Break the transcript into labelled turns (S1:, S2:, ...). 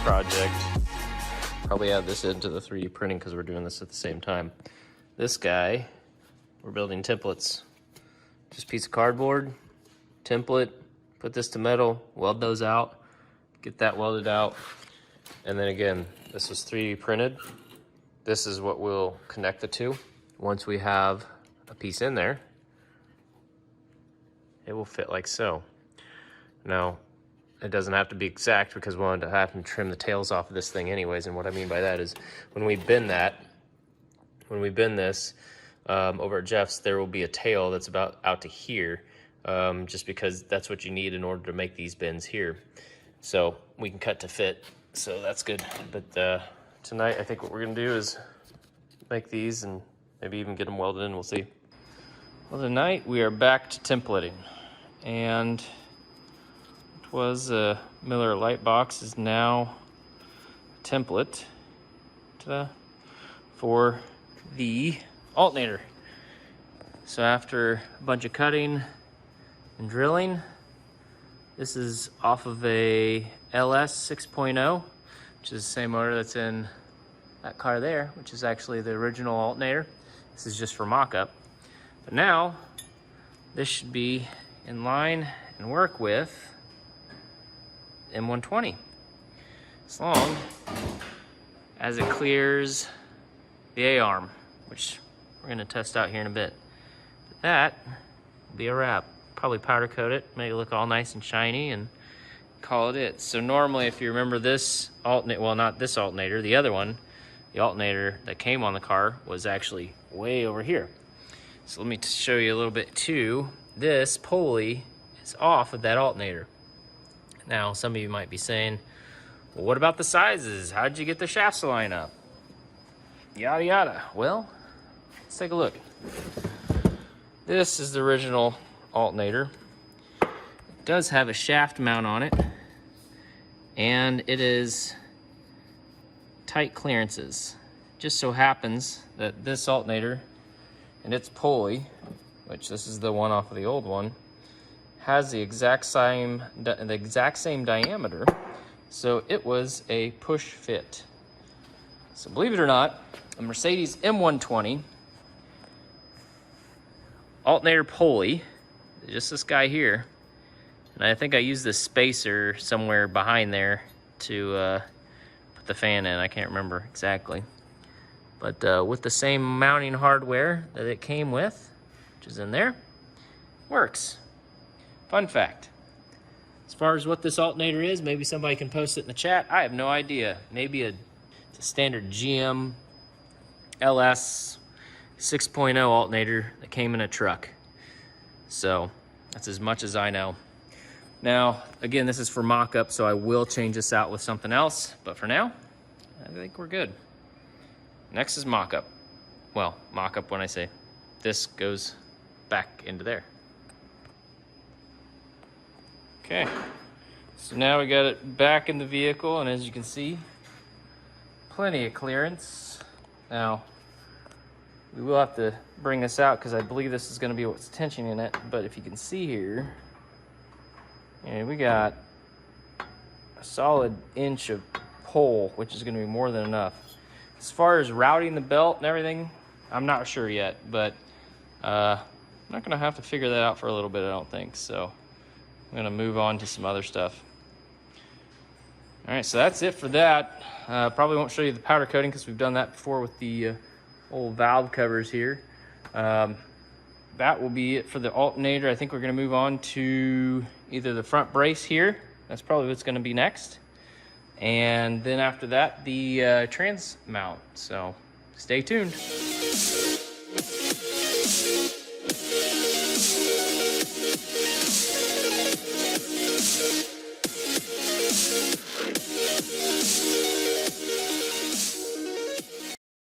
S1: project. Probably add this into the 3D printing because we're doing this at the same time. This guy, we're building templates. Just a piece of cardboard, template, put this to metal, weld those out, get that welded out. And then again, this was 3D printed. This is what we'll connect the two. Once we have a piece in there, it will fit like so. Now, it doesn't have to be exact because we'll end up having to trim the tails off of this thing anyways. And what I mean by that is when we bend this over at Jeff's, there will be a tail that's about out to here, just because that's what you need in order to make these bends here. So we can cut to fit, so that's good. But tonight I think what we're gonna do is make these and maybe even get them welded in, we'll see. Well, tonight we are back to templating, and it was a Miller light box is now a template for the alternator. So after a bunch of cutting and drilling, this is off of a LS 6.0, which is the same motor that's in that car there, which is actually the original alternator. This is just for mock-up. But now, this should be in line and work with M120, as long as it clears the A-arm, which we're gonna test out here in a bit. But that will be a wrap. Probably powder coat it, make it look all nice and shiny, and call it. So normally, if you remember this alternator, well, not this alternator, the other one, the alternator that came on the car was actually way over here. So let me show you a little bit too. This pulley is off of that alternator. Now, some of you might be saying, well, what about the sizes? How'd you get the shafts to line up? Yada, yada. Well, let's take a look. This is the original alternator. It does have a shaft mount on it, and it is tight clearances. Just so happens that this alternator and its pulley, which this is the one off of the old one, has the exact same diameter, so it was a push fit. So believe it or not, a Mercedes M120 alternator pulley, just this guy here, and I think I used this spacer somewhere behind there to put the fan in. I can't remember exactly, but with the same mounting hardware that it came with, which is in there, works. Fun fact. As far as what this alternator is, maybe somebody can post it in the chat. I have no idea. Maybe it's a standard GM LS 6.0 alternator that came in a truck. So that's as much as I know. Now, again, this is for mock-up, so I will change this out with something else. But for now, I think we're good. Next is mock-up. Well, mock-up when I say this goes back into there. Okay, so now we got it back in the vehicle, and as you can see, plenty of clearance. Now, we will have to bring this out because I believe this is going to be what's tensioning it, but if you can see here, we got a solid inch of pull, which is going to be more than enough. As far as routing the belt and everything, I'm not sure yet, but I'm not going to have to figure that out for a little bit, I don't think, so I'm gonna move on to some other stuff. All right, so that's it for that. Probably won't show you the powder coating because we've done that before with the old valve covers here. That will be it for the alternator. I think we're gonna move on to either the front brace here. That's probably what's gonna be next. And then after that, the trans mount. So stay tuned.